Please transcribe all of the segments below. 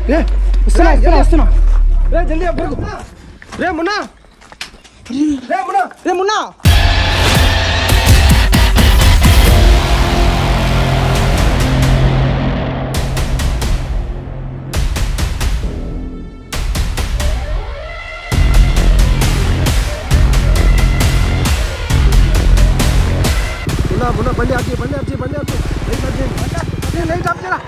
వస్తున్నా రే జల్దీ రే మున్నా రే మున్నా मुन्ना बंदे आती लाइट आप चला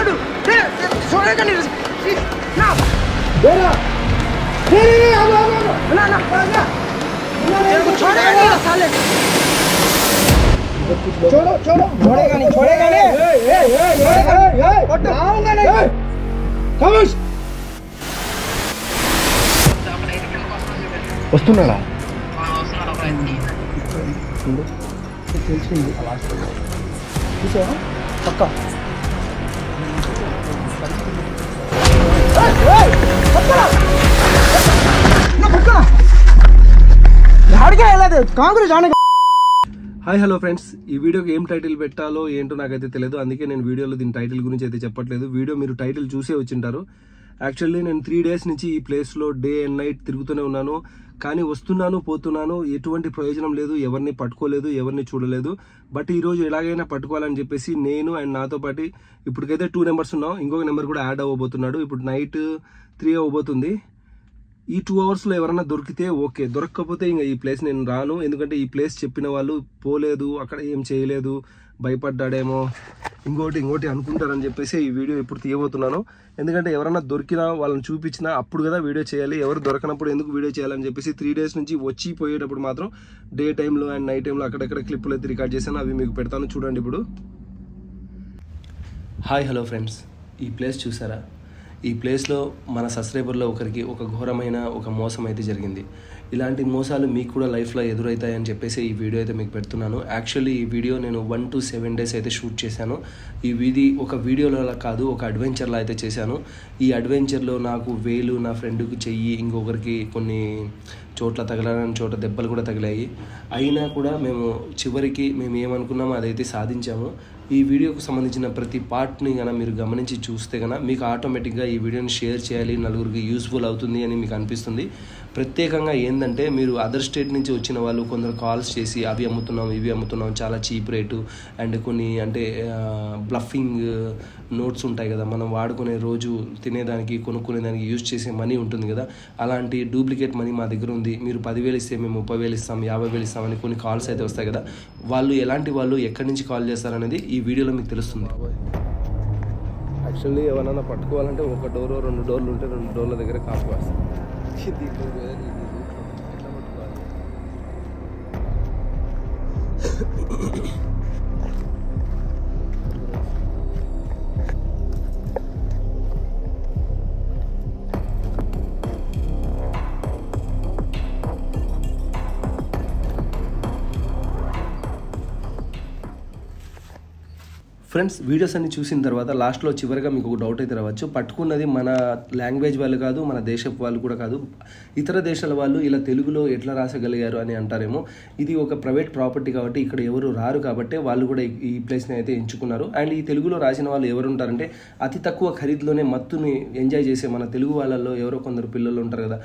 तंदर छोड़ेगा नहीं వస్తున్నాడా తెలిసింది చూసావా పక్క కాంగ్రెస్ హాయ్ హలో ఫ్రెండ్స్, ఈ వీడియోకి ఏం టైటిల్ పెట్టాలో ఏంటో నాకైతే తెలియదు. అందుకే నేను వీడియోలో దీని టైటిల్ గురించి అయితే చెప్పట్లేదు. వీడియో మీరు టైటిల్ చూసే వచ్చింటారు. యాక్చువల్లీ నేను 3 days నుంచి ఈ ప్లేస్లో డే అండ్ నైట్ తిరుగుతూనే ఉన్నాను. కానీ వస్తున్నాను పోతున్నాను, ఎటువంటి ప్రయోజనం లేదు, ఎవరిని పట్టుకోలేదు, ఎవరిని చూడలేదు. బట్ ఈరోజు ఎలాగైనా పట్టుకోవాలని చెప్పేసి నేను అండ్ నాతో పాటు ఇప్పటికైతే 2 నెంబర్స్ ఉన్నాం. ఇంకొక నెంబర్ కూడా యాడ్ అవ్వబోతున్నాడు. ఇప్పుడు నైట్ 3 అవ్వబోతుంది. ఈ 2 అవర్స్లో ఎవరైనా దొరికితే ఓకే, దొరకకపోతే ఇంకా ఈ ప్లేస్ నేను రాను. ఎందుకంటే ఈ ప్లేస్ చెప్పిన వాళ్ళు పోలేదు, అక్కడ ఏం చేయలేదు, భయపడ్డాడేమో, ఇంకోటి అనుకుంటారని చెప్పేసి ఈ వీడియో ఇప్పుడు తీయబోతున్నాను. ఎందుకంటే ఎవరైనా దొరికినా వాళ్ళని చూపించినా అప్పుడు కదా వీడియో చేయాలి. ఎవరు దొరకనప్పుడు ఎందుకు వీడియో చేయాలని చెప్పేసి 3 days నుంచి వచ్చి పోయేటప్పుడు మాత్రం డే టైంలో అండ్ నైట్ టైంలో అక్కడెక్కడ క్లిప్పులు అయితే రికార్డ్ చేశాను. అవి మీకు పెడతాను, చూడండి. ఇప్పుడు హాయ్ హలో ఫ్రెండ్స్, ఈ ప్లేస్ చూసారా? ఈ ప్లేస్లో మన సబ్స్క్రైబర్లో ఒకరికి ఒక ఘోరమైన ఒక మోసం అయితే జరిగింది. ఇలాంటి మోసాలు మీకు కూడా లైఫ్లో ఎదురవుతాయని చెప్పేసి ఈ వీడియో అయితే మీకు పెడుతున్నాను. యాక్చువల్లీ ఈ వీడియో నేను 1 to 7 days అయితే షూట్ చేశాను. ఇది ఒక వీడియోలో కాదు, ఒక అడ్వెంచర్లో అయితే చేశాను. ఈ అడ్వెంచర్లో నాకు వేలు, నా ఫ్రెండ్కి చెయ్యి, ఇంకొకరికి కొన్ని చోట్ల తగలని చోట దెబ్బలు కూడా తగిలాయి. అయినా కూడా చివరికి మేము ఏమనుకున్నామో అదైతే సాధించాము. ఈ వీడియోకు సంబంధించిన ప్రతి పార్ట్ని కనుక మీరు గమనించి చూస్తే కనుక మీకు ఆటోమేటిక్గా ఈ వీడియోని షేర్ చేయాలి, నలుగురికి యూస్ఫుల్ అవుతుంది అని మీకు అనిపిస్తుంది. ప్రత్యేకంగా ఏంటంటే మీరు అదర్ స్టేట్ నుంచి వచ్చిన వాళ్ళు కొందరు కాల్స్ చేసి అవి అమ్ముతున్నాం, ఇవి అమ్ముతున్నాం, చాలా చీప్ రేటు అండ్ కొన్ని అంటే బ్లఫింగ్ నోట్స్ ఉంటాయి కదా, మనం వాడుకునే రోజు తినేదానికి కొనుక్కునేదానికి యూజ్ చేసే మనీ ఉంటుంది కదా, అలాంటి డూప్లికేట్ మనీ మా దగ్గర ఉంది, మీరు 10,000 ఇస్తే మేము 30,000 ఇస్తాం, 50,000 ఇస్తామని కొన్ని కాల్స్ అయితే వస్తాయి కదా. వాళ్ళు ఎలాంటి వాళ్ళు, ఎక్కడి నుంచి కాల్ చేస్తారనేది ఈ వీడియోలో మీకు తెలుస్తుంది. యాక్చువల్లీ ఎవరైనా పట్టుకోవాలంటే 1 డోర్ 2 డోర్లు ఉంటే 2 డోర్ల దగ్గర కాపుకోవాలి. ఫ్రెండ్స్, వీడియోస్ అన్ని చూసిన తర్వాత లాస్ట్లో చివరిగా మీకు ఒక డౌట్ అయితే రావచ్చు. పట్టుకున్నది మన లాంగ్వేజ్ వాళ్ళు కాదు, మన దేశపు వాళ్ళు కూడా కాదు, ఇతర దేశాల వాళ్ళు ఇలా తెలుగులో ఎట్లా రాసగలిగారు అని అంటారేమో. ఇది ఒక ప్రైవేట్ ప్రాపర్టీ కాబట్టి ఇక్కడ ఎవరు రారు కాబట్టి వాళ్ళు కూడా ఈ ప్లేస్ని అయితే ఎంచుకున్నారు. అండ్ ఈ తెలుగులో రాసిన వాళ్ళు ఎవరు ఉంటారంటే అతి తక్కువ ఖరీదులోనే మత్తుని ఎంజాయ్ చేసే మన తెలుగు వాళ్ళల్లో ఎవరో కొందరు పిల్లలు ఉంటారు కదా.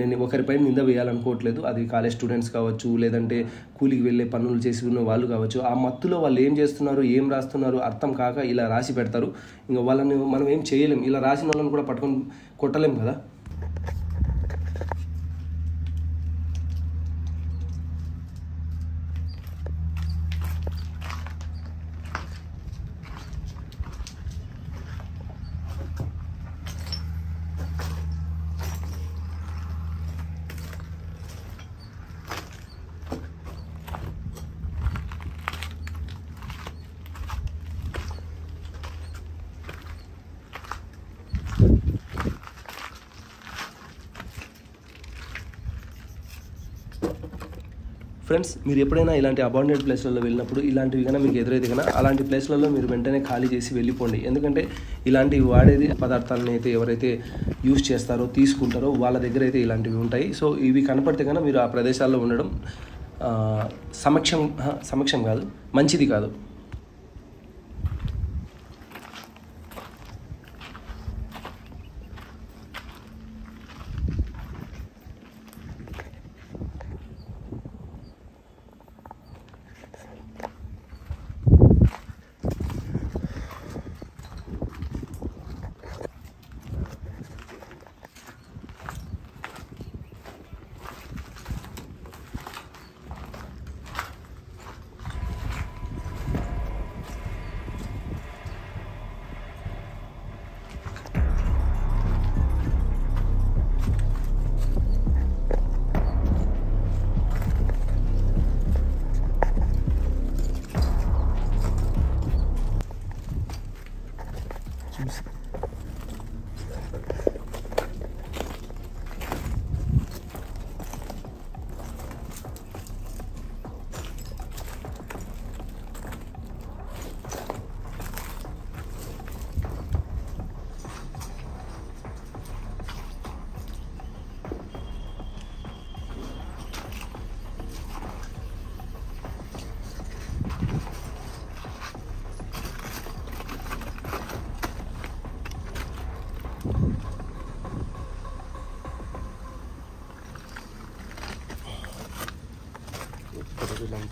నేను ఒకరిపై నింద వేయాలనుకోవట్లేదు, అది కాలేజ్ స్టూడెంట్స్ కావచ్చు, లేదంటే కూలికి వెళ్ళే పనులు చేసి ఉన్న వాళ్ళు కావచ్చు. ఆ మత్తులో వాళ్ళు ఏం చేస్తున్నారు, ఏం రాస్తున్నారు అర్థం కాక ఇలా రాసి పెడతారు. ఇంకా వాళ్ళని మనం ఏం చేయలేం, ఇలా రాసిన వాళ్ళని కూడా పట్టుకొని కొట్టలేం కదా. ఫ్రెండ్స్, మీరు ఎప్పుడైనా ఇలాంటి అబాండెడ్ ప్లేస్లలో వెళ్ళినప్పుడు ఇలాంటివి కన్నా మీకు ఎదురైతే కన్నా అలాంటి ప్లేస్లలో మీరు వెంటనే ఖాళీ చేసి వెళ్ళిపోండి. ఎందుకంటే ఇలాంటివి వాడేది పదార్థాలను అయితే ఎవరైతే యూజ్ చేస్తారో తీసుకుంటారో వాళ్ళ దగ్గర అయితే ఇలాంటివి ఉంటాయి. సో ఇవి కనపడితే కన్నా మీరు ఆ ప్రదేశాల్లో ఉండడం సమక్షం కాదు, మంచిది కాదు.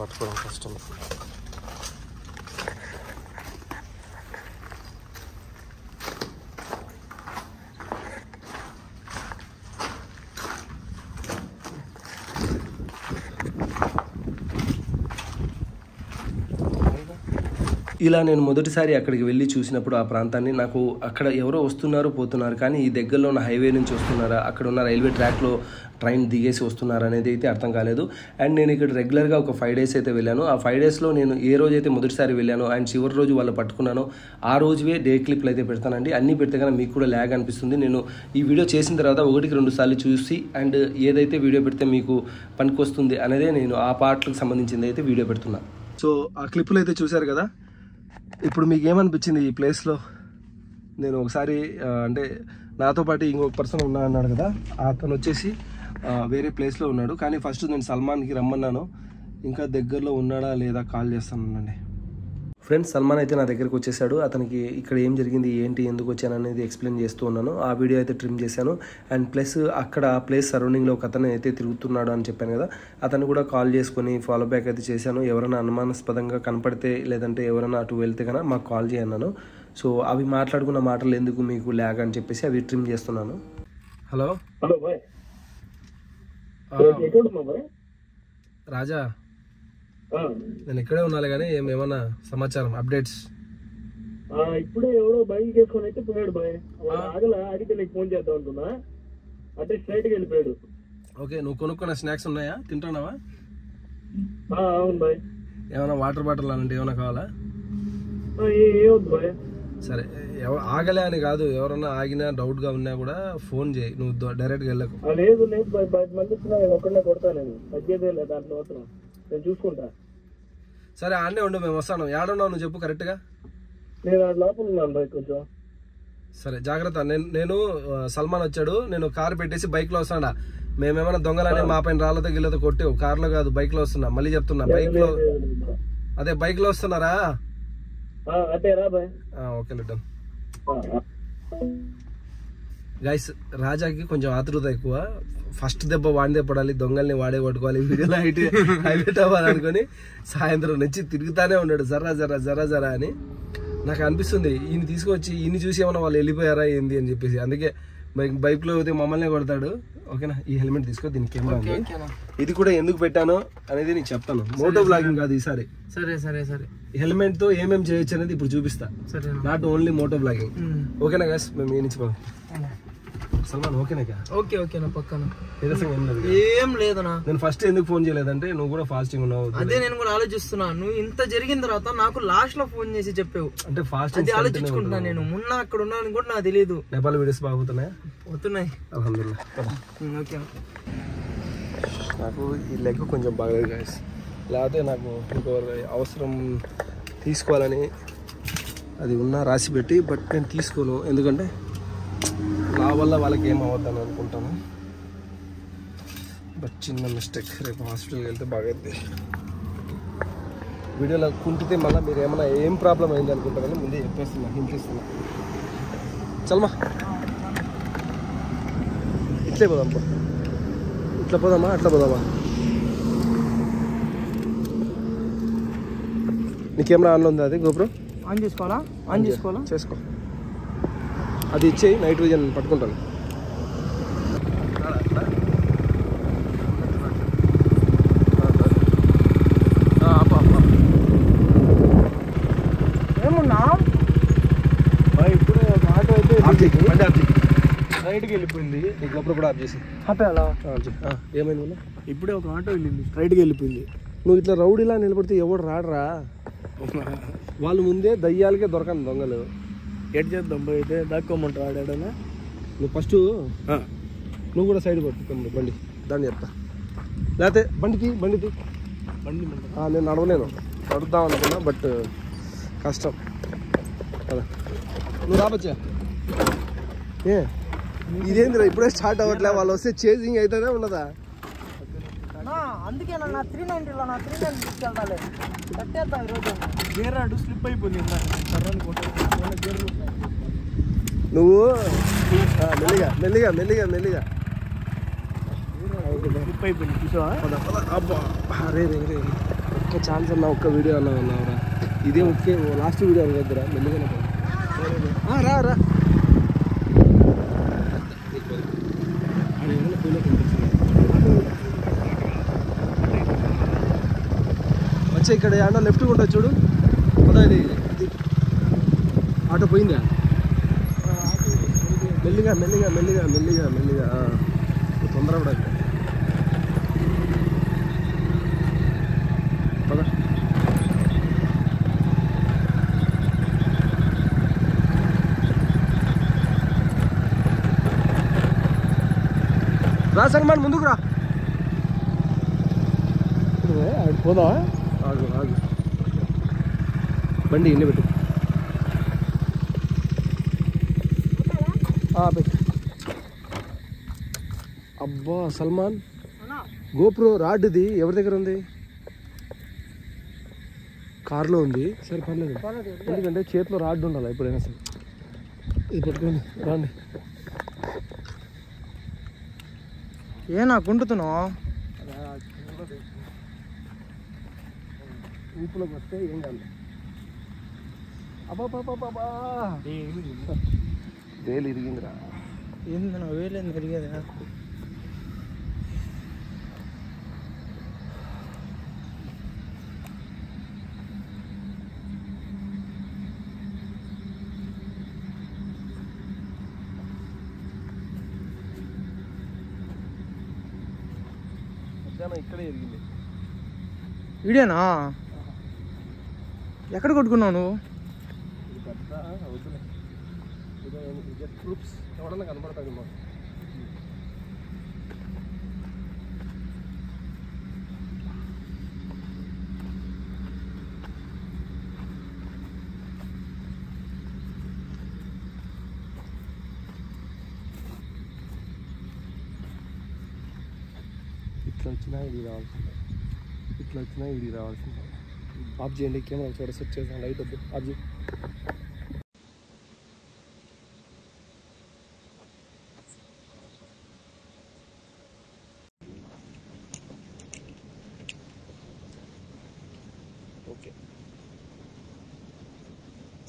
పట్టుకోవడం కష్టం. ఇలా నేను మొదటిసారి అక్కడికి వెళ్ళి చూసినప్పుడు ఆ ప్రాంతాన్ని నాకు అక్కడ ఎవరో వస్తున్నారు పోతున్నారు, కానీ ఈ దగ్గరలో ఉన్న హైవే నుంచి వస్తున్నారా, అక్కడ ఉన్న రైల్వే ట్రాక్లో ట్రైన్ దిగేసి వస్తున్నారా అనేది అయితే అర్థం కాలేదు. అండ్ నేను ఇక్కడ రెగ్యులర్గా ఒక 5 days అయితే వెళ్ళాను. ఆ 5 daysలో నేను ఏ రోజైతే మొదటిసారి వెళ్ళాను అండ్ చివరి రోజు వాళ్ళు పట్టుకున్నానో ఆ రోజువే డే క్లిప్లు అయితే పెడతానండి. అన్నీ పెడితే కన్నా మీకు కూడా ల్యాగ్ అనిపిస్తుంది. నేను ఈ వీడియో చేసిన తర్వాత 1-2 సార్లు చూసి అండ్ ఏదైతే వీడియో పెడితే మీకు పనికి వస్తుంది అనేదే నేను ఆ పార్ట్లకు సంబంధించింది అయితే వీడియో పెడుతున్నా. సో ఆ క్లిప్పులు అయితే చూశారు కదా. ఇప్పుడు మీకు ఏమనిపించింది ఈ ప్లేస్లో? నేను ఒకసారి అంటే నాతో పాటు ఇంకొక పర్సన్ ఉన్నా అన్నాడు కదా, అతను వచ్చేసి వేరే ప్లేస్లో ఉన్నాడు. కానీ ఫస్ట్ నేను సల్మాన్కి రమ్మన్నాను, ఇంకా దగ్గరలో ఉన్నాడా లేదా కాల్ చేస్తానండి. ఫ్రెండ్స్, సల్మాన్ అయితే నా దగ్గరికి వచ్చేసాడు. అతనికి ఇక్కడ ఏం జరిగింది, ఏంటి, ఎందుకు వచ్చాను అనేది ఎక్స్ప్లెయిన్ చేస్తూ ఉన్నాను. ఆ వీడియో అయితే ట్రిమ్ చేశాను. అండ్ ప్లస్ అక్కడ ఆ ప్లేస్ సరౌండింగ్లో ఒక అతను అయితే తిరుగుతున్నాడు అని చెప్పాను కదా, అతను కూడా కాల్ చేసుకొని ఫాలో బ్యాక్ అయితే చేశాను. ఎవరైనా అనుమానాస్పదంగా కనపడితే లేదంటే ఎవరైనా అటు వెళ్తే కన్నా మాకు కాల్ చేయన్నాను. సో అవి మాట్లాడుకున్న మాటలు ఎందుకు మీకు ల్యాగ్ అని చెప్పేసి అవి ట్రిమ్ చేస్తున్నాను. హలో రాజా, నేను ఇక్కడే ఉన్నాను కానీ ఏమన్నా సమాచారం, అప్డేట్స్? ఇప్పుడే ఎవడో బైక్ చేసుకొని అయితే పోయాడు బాయ్. ఆగల అడిగితే నీకు ఫోన్ చేద్దాం అంటున్నా, అంటే స్ట్రైట్ గా వెళ్ళిపోయాడు. ఓకే, నువ్వు కొనుక్కున్న స్నాక్స్ ఉన్నాయా, తింటున్నావా? అవును బాయ్. ఏమైనా వాటర్ బాటిల్ అలాంటి ఏమైనా కావాలా? ఏమొద్దు బాయ్. సరే, ఆగలే అని కాదు, ఎవరన్నా ఆగినా డౌట్ గా ఉన్నా కూడా ఫోన్ చేయి, నువ్వు డైరెక్ట్ గా వెళ్ళకు. లేదు లేదు బాయ్, 10 మంది ఇస్తున్నా, నేను ఒక్కడే కొడతా, నేను తగ్గేదే లేదు దాంట్లో అవసరం, నేను చూసుకుంటా. సరే ఆడనే ఉండు, మేము వస్తాను. ఏడున్నావు నువ్వు చెప్పు కరెక్ట్గా. నేను లోపల ఉన్నాను బాయ్ కొంచెం. సరే జాగ్రత్త. నేను సల్మాన్ వచ్చాడు, నేను కారు పెట్టేసి బైక్ లో వస్తాడా. మేమేమైనా దొంగలని మా పైన రాళ్ళతో గిల్లతో కొట్టావు, కార్లో కాదు బైక్ లో వస్తున్నా. మళ్ళీ చెప్తున్నా, బైక్ లో, అదే బైక్ లో వస్తున్నారా? అదే రా బాయ్. Okay done. గైస్, రాజాకి కొంచెం ఆతృత ఎక్కువ. ఫస్ట్ దెబ్బ వాడిదే పడాలి, దొంగల్ని వాడే పట్టుకోవాలి, వీడియోలో హైలైట్ అవ్వాలి అనుకుని సాయంత్రం నుంచి తిరుగుతానే ఉన్నాడు జరా జరా జరా జరా అని. నాకు అనిపిస్తుంది ఈయన తీసుకొచ్చి ఈయన చూసి ఏమన్నా వాళ్ళు వెళ్ళిపోయారా ఏంది అని చెప్పేసి. అందుకే బైక్ లో పోతే మమ్మల్ని కొడతాడు. ఓకేనా, ఈ హెల్మెట్ తీసుకో, దీనికి కెమెరా ఉంది. ఇది కూడా ఎందుకు పెట్టాను అనేది నీకు చెప్తాను. మోటో బ్లాగింగ్ కాదు ఈసారి. సరే సరే సరే. హెల్మెట్ తో ఏమేమి చేయొచ్చు అనేది ఇప్పుడు చూపిస్తా. Not only moto blogging. ఓకేనా గైస్, మేము ఈ నుంచి సల్మాన్ ఓకేనా? ఓకే ఓకేనా, పక్కన ఏం లేదనా. నేను ఫస్ట్ ఎందుకు ఫోన్ చేయలేదంటే నువ్వు కూడా ఫాస్టింగ్ ఉన్నావు, అదే నేను కూడా ఆలోచిస్తున్నా. నువ్వు ఇంత జరిగిన తర్వాత నాకు లాస్ట్ లో ఫోన్ చేసి చెప్పావు అంటే ఫాస్టింగ్ ఆలోచించుకుంటున్నా. నేను మొన్న అక్కడ ఉన్నాను కూడా నాకు తెలియదు. నేపాల్ వీడియోస్ బాగుతున్నాయా? పోతున్నాయి అల్హమ్దులిల్లాహ్. ఓకే. నాకు ఈ లెగ్ కొంచెం బాగలేదు గాయస్, లేకపోతే నాకు ఇంకొక అవసరం తీసుకోవాలని అది ఉన్నా రాసి పెట్టి, బట్ నేను తీసుకోను, ఎందుకంటే నా వల్ల వాళ్ళకి ఏం అవ్వద్దని అనుకుంటాను. బట్ చిన్న మిస్టేక్, రేపు హాస్పిటల్కి వెళ్తే బాగైంది. వీడియోలో కుంటితే మళ్ళీ మీరు ఏమైనా ఏం ప్రాబ్లం అయింది అనుకుంటారని ముందే చెప్పేస్తున్నా, హింట్ ఇస్తున్నా. చల్మా ఇట్లే పోదాం, ఇట్లా పోదామా అట్లా పోదామా? నీ కెమెరా ఆన్లో ఉంది, అది గోప్రో ఆన్ చేసుకోవాలా? ఆన్ చేసుకోవాలా? చేసుకో, అది ఇచ్చేయి, నైట్ విజన్ పట్టుకుంటాను. ఏమున్నా ఇప్పుడే ఒక ఆటో అయితే బండి ఆఫ్ చేయి, రైట్కి వెళ్ళిపోయింది. నీకు గోప్రో కూడా ఆఫ్ చేసి అలా ఏమైంది వల్ల? ఇప్పుడే ఒక ఆటో వెళ్ళింది, స్ట్రైట్గా వెళ్ళిపోయింది. నువ్వు ఇట్లా రౌడీలా నిలబడితే ఎవడు రాడరా? వాళ్ళు ముందే దయ్యాలకే దొరకను దొంగలు. ఎట్ చేద్దాం అయితే దాక్కోమంటారు ఆడాడనా? నువ్వు ఫస్ట్ నువ్వు కూడా సైడ్ పట్టుకోండి బండి, దాన్ని చెప్తా. లేకపోతే బండి బండి నేను నడవలేను, నడుద్దాం అనుకున్నా, బట్ కష్టం కదా. నువ్వు రాబచ్చా? ఇదేందిరా ఇప్పుడే స్టార్ట్ అవ్వట్లే, వాళ్ళు వస్తే చేజింగ్ అవుతుందే ఉండదా? అందుకే నా 390లో నా 390 తీసుకెళ్తాలే, కట్టేద్దాం ఈరోజు. గేరాడు స్లిప్ అయిపోయింది నువ్వు మెల్లిగా మెల్లిగా మెల్లిగా మెల్లిగా స్లిప్ అయిపోయింది చూసావా? అబ్బా రే రే రే, ఒక్క ఛాన్స్ అన్నా, ఒక్క వీడియో అన్నా అన్నావురా. ఇదే ఒకే లాస్ట్ వీడియో అనుకోద్దురా, మెల్లిగా రా రా. వచ్చే ఇక్కడ ఏమన్నా లెఫ్ట్ ఉంటుంది చూడు, అదా ఇది ఆటో పోయిందా? మెల్లిగా మెల్లిగా మెల్లిగా మెల్లిగా మెల్లిగా, తొందరపడదు. పద రా సల్మాన్, ముందుకు రా. పోదా? ఆగు ఆగు, బండి ఇన్ని పెట్టు. అబ్బా సల్మాన్, గోప్రో రాడ్ది ఎవరి దగ్గర ఉంది? కార్లో ఉంది. సరే పర్లేదు, ఎందుకంటే చేతిలో రాడ్ ఉండాలి ఎప్పుడైనా సరే. ఇది పట్టుకోండి, రాండి. నాకు ఉంటున్నావు ఊపులోకి వస్తే ఏం కాదు. అబ్బాబాబా వేలు ఇరిగిందిరా. ఏంది నా వేలేంది తిరిగేది? ఇక్కడే ఎరిగింది. వీడియోనా? ఎక్కడ కొట్టుకున్నావు నువ్వు? ఇది పెద్ద అవుతుంది, ప్రూఫ్స్ ఎవడన్నా కనబడతాడు మాకు. ఇట్లా వచ్చినా ఇది రావాల్సిందే, ఇట్లా వచ్చినా ఇది రావాల్సిందే. ఆఫ్ చేయండి కెమెరా, చూడ సెట్ చేసాను, లైట్ వద్దు, ఆఫ్ చేయి. ఓకే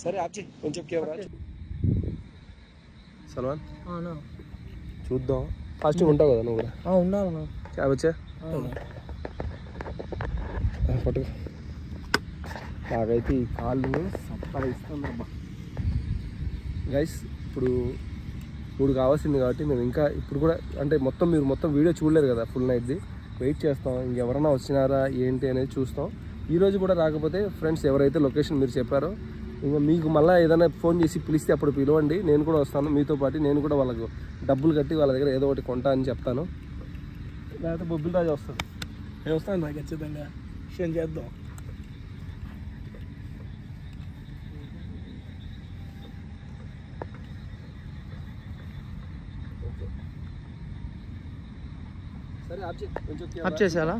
సరే ఆఫ్ చేయి, కొంచెం కెమెరా. సల్మాన్ చూద్దాం, ఫాస్టింగ్ ఉంటావు కదా నువ్వు కూడా? ఉండాలన్నా. వచ్చా పట్టుకో. నాకైతే ఈ కాళ్ళు సత్తా ఇస్తుందమ్మా. గైస్ ఇప్పుడు 3 కావాల్సింది కాబట్టి మేము ఇంకా ఇప్పుడు కూడా అంటే మీరు మొత్తం వీడియో చూడలేరు కదా ఫుల్ నైట్ది, వెయిట్ చేస్తాం. ఇంకెవరైనా వచ్చినారా ఏంటి అనేది చూస్తాం. ఈరోజు కూడా రాకపోతే ఫ్రెండ్స్ ఎవరైతే లొకేషన్ మీరు చెప్పారో ఇంకా మీకు మళ్ళీ ఏదైనా ఫోన్ చేసి పిలిస్తే అప్పుడు పిలవండి, నేను కూడా వస్తాను మీతో పాటు. నేను కూడా వాళ్ళకు డబ్బులు కట్టి వాళ్ళ దగ్గర ఏదో ఒకటి కొంటా అని చెప్తాను. లేకపోతే బొబ్బిల్ రాజు వస్తుంది. నేను వస్తాను నాకు ఖచ్చితంగా విషయం చేద్దాం. సరే ఆఫ్ చేసేయాలా?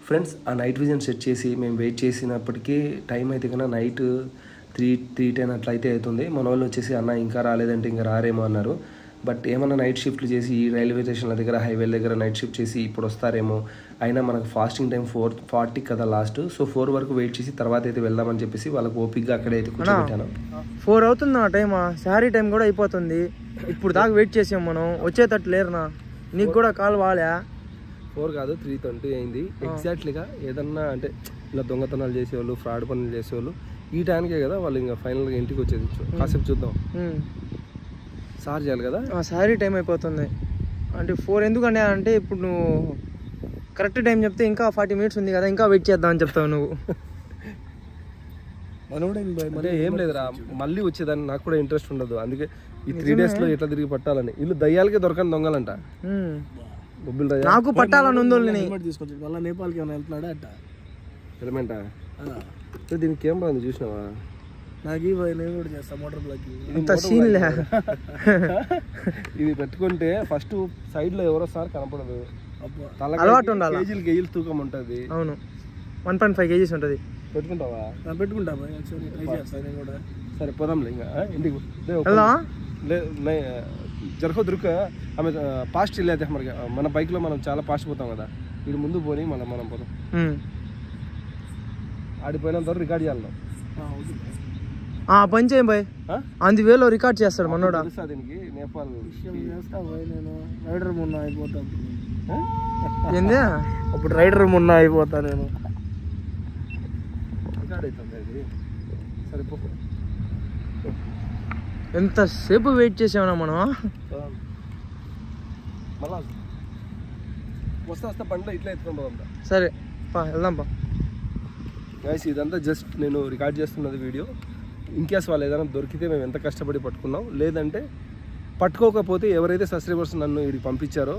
ఫ్రెండ్స్ ఆ నైట్ విజన్ సెట్ చేసి మేము వెయిట్ చేసినప్పటికీ టైం అయితే కన్నా నైట్ 3:10 అట్లయితే అవుతుంది. మన వాళ్ళు వచ్చేసి అన్న ఇంకా రాలేదంటే ఇంకా రారేమో అన్నారు. బట్ ఏమన్నా నైట్ షిఫ్ట్లు చేసి ఈ రైల్వే స్టేషన్ల దగ్గర హైవేల దగ్గర నైట్ షిఫ్ట్ చేసి ఇప్పుడు వస్తారేమో. అయినా మనకు ఫాస్టింగ్ టైం 4:40 కదా లాస్ట్. సో 4 వరకు వెయిట్ చేసి తర్వాత అయితే వెళ్దామని చెప్పేసి వాళ్ళకి ఓపిక్గా అక్కడే అయితే కూర్చోబెట్టాను. 4 అవుతుంది నా టైమా, శారీ టైం కూడా అయిపోతుంది. ఇప్పుడు దాకా వెయిట్ చేసాం మనం, వచ్చేటట్టు లేరునా. నీకు కూడా కాల్ వాలా? 4 కాదు 3:20 అయింది ఎగ్జాక్ట్లీగా. ఏదన్నా అంటే ఇలా దొంగతనాలు చేసేవాళ్ళు, ఫ్రాడ్ పనులు చేసేవాళ్ళు ఈ టైంకే కదా వాళ్ళు ఇంకా ఫైనల్గా ఇంటికి వచ్చేది. కాసేపు చూద్దాం, సార్ చేయాలి కదా. శారీ టైం అయిపోతుంది అంటే 4 ఎందుకంటే అంటే ఇప్పుడు నువ్వు కరెక్ట్ టైం చెప్తే ఇంకా 40 minutes ఉంది కదా, ఇంకా వెయిట్ చేద్దాం అని చెప్తావు నువ్వు. అంటే ఏం లేదురా, మళ్ళీ వచ్చేదాన్ని నాకు కూడా ఇంట్రెస్ట్ ఉండదు. అందుకే ఈ 3 daysలో ఎట్లా తిరిగి పట్టాలని. వీళ్ళు దయ్యాలకే దొరకని దొంగలంట. నాకు పట్టాలని ఉందో తీసుకొచ్చి మళ్ళీ నేపాల్కి ఏమైనా వెళ్తున్నాడా అట్ట హెల్మెటా? దీనికి ఏం బాగుంది చూసినావా? నాకు నేను కూడా చేస్తా మోటార్ బ్లాక్. ఇది పెట్టుకుంటే ఫస్ట్ సైడ్ లో ఎవరో సార్ కనపడదు. అలవాటు ఉండాలి. కేజీలు తూకం ఉంటుంది. అవును 1.5 kgs ఉంటుంది. పెట్టుకుంటావా? పెట్టుకుంటా ట్రై చేస్తాను నేను కూడా. సరే పోదాంలే ఇంకా ఇంటికి. జరగో దొరక ఆమె ఫాస్ట్ వెళ్ళేది మనకి. మన బైక్ లో మనం చాలా ఫాస్ట్ పోతాం కదా, వీడు ముందు పోని మళ్ళీ మనం పోతాం. ఆడిపోయినంత వరకు రికార్డ్ చేయాలి. పని చేయం బాయ్, అందు వేలో రికార్డ్ చేస్తాడు మనోడా. దీనికి నేపాల్ చేస్తా బాయ్. నేను రైడర్ మొన్న అయిపోతా. ఏంది అప్పుడు రైడర్ మొన్న అయిపోతా నేను. రికార్డ్ అవుతుంది అది. సరిపో. ఎంతసేపు వెయిట్ చేసామన్నా మనం. మళ్ళా వస్తా బండిలో ఇట్లా ఎత్తుకొని పోదాం. సరే వెళ్దాం పా. గైస్ ఇదంతా జస్ట్ నేను రికార్డ్ చేస్తున్నది వీడియో. ఇన్కేస్ వాళ్ళు ఏదైనా దొరికితే మేము ఎంత కష్టపడి పట్టుకున్నాం, లేదంటే పట్టుకోకపోతే ఎవరైతే సబ్స్క్రైబర్స్ నన్ను వీడికి పంపించారో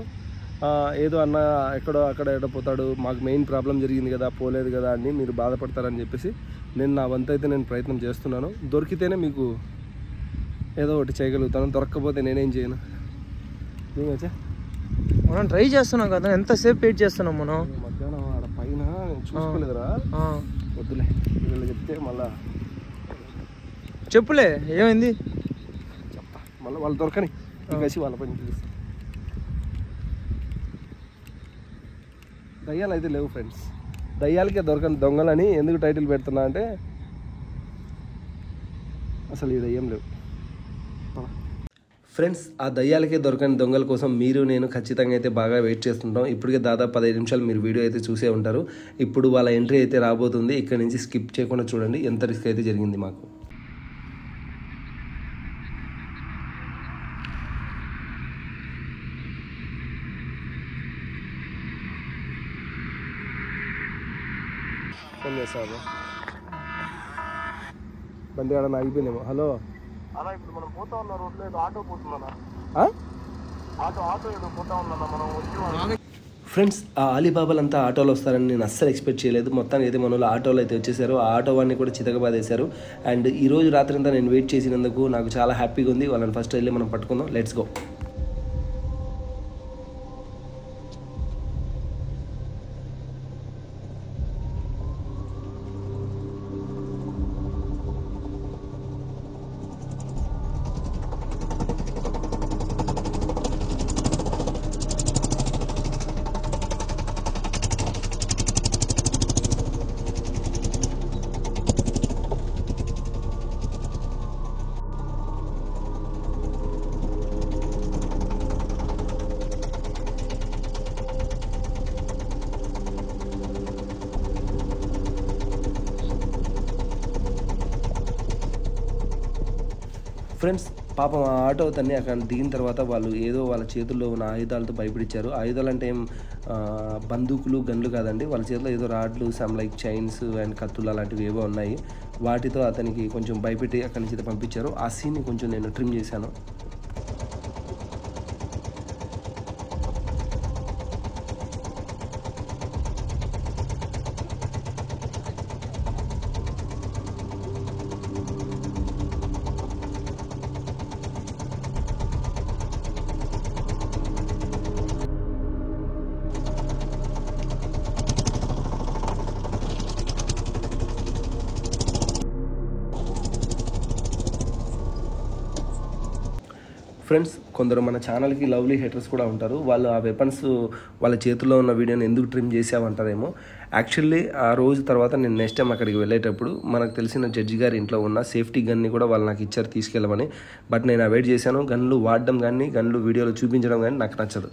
ఏదో అన్న ఎక్కడో అక్కడ ఎడపోతాడు, మాకు మెయిన్ ప్రాబ్లం జరిగింది కదా, పోలేదు కదా అని మీరు బాధపడతారని చెప్పేసి నేను నా వంతు అయితే నేను ప్రయత్నం చేస్తున్నాను. దొరికితేనే మీకు ఏదో ఒకటి చేయగలుగుతాను, దొరక్కపోతే నేనేం చేయను. ఏమచ్చా మనం ట్రై చేస్తున్నాం కదా, ఎంతసేపు వెయిట్ చేస్తున్నాం మనం. మధ్యాహ్నం ఆడ పైన చూసుకోలేదురా. వద్దులే వీళ్ళు చెప్తే మళ్ళా చెప్పులే ఏమైంది చెప్తా. మళ్ళీ వాళ్ళు దొరకని కలిసి వాళ్ళ పని చూపిస్తాం. దయ్యాలు అయితే లేవు ఫ్రెండ్స్. దయ్యాలకే దొరకని దొంగలని ఎందుకు టైటిల్ పెడుతున్నా అంటే అసలు ఈ దయ్యం లేవు ఫ్రెండ్స్. ఆ దయ్యాలకే దొరకని దొంగల కోసం మీరు నేను ఖచ్చితంగా అయితే బాగా వెయిట్ చేస్తుంటాం. ఇప్పటికే దాదాపు 15 నిమిషాలు మీరు వీడియో అయితే చూసే ఉంటారు. ఇప్పుడు వాళ్ళ ఎంట్రీ అయితే రాబోతుంది. ఇక్కడ నుంచి స్కిప్ చేయకుండా చూడండి ఎంత రిస్క్ అయితే జరిగింది మాకు. ఫోన్ చేస్తాను, బండి ఆడ ఆగిపోయిందేమో. హలో అలా ఇప్పుడు మనం పోతా ఉన్న రోడ్లో ఏదో ఆటో పోతుందన్నా. ఆటో ఏదో పోతా ఉందన్నా మనం వచ్చి. ఫ్రెండ్స్ ఆ అలీబాబాలంతా ఆటోలో వస్తారని నేను అస్సలు ఎక్స్పెక్ట్ చేయలేదు. మొత్తానికి అయితే మన ఆటోలో అయితే వచ్చేసారు. ఆ ఆటో వాడిని కూడా చితకబాదేశారు. అండ్ ఈరోజు రాత్రి అంతా నేను వెయిట్ చేసినందుకు నాకు చాలా హ్యాపీగా ఉంది. వాళ్ళని ఫస్ట్ వెళ్ళి మనం పట్టుకుందాం. Let's go. ఫ్రెండ్స్ పాపం ఆ ఆటో తన్ని అక్కడ దిగిన తర్వాత వాళ్ళు ఏదో వాళ్ళ చేతుల్లో ఉన్న ఆయుధాలతో భయపడిచ్చారు. ఆయుధాలు అంటే ఏం బందూకులు గన్లు కాదండి, వాళ్ళ చేతిలో ఏదో రాడ్లు సమ్ లైక్ చైన్స్ అండ్ కత్తులు అలాంటివి ఏవో ఉన్నాయి. వాటితో అతనికి కొంచెం భయపెట్టి అక్కడి నుంచి పంపించారు. ఆ సీన్ని కొంచెం నేను ట్రిమ్ చేశాను. ఫ్రెండ్స్, కొందరు మన ఛానల్కి లవ్లీ హేటర్స్ కూడా ఉంటారు. వాళ్ళు ఆ వెపన్స్ వాళ్ళ చేతుల్లో ఉన్న వీడియోని ఎందుకు ట్రిమ్ చేసామంటారేమో. యాక్చువల్లీ ఆ రోజు తర్వాత నేను నెక్స్ట్ టైం అక్కడికి వెళ్ళేటప్పుడు మనకు తెలిసిన జడ్జి గారి ఇంట్లో ఉన్న సేఫ్టీ గన్ని కూడా వాళ్ళు నాకు ఇచ్చారు తీసుకెళ్ళమని. బట్ నేను అవాయిడ్ చేశాను. గన్లు వాడడం కానీ గన్లు వీడియోలో చూపించడం కానీ నాకు నచ్చదు.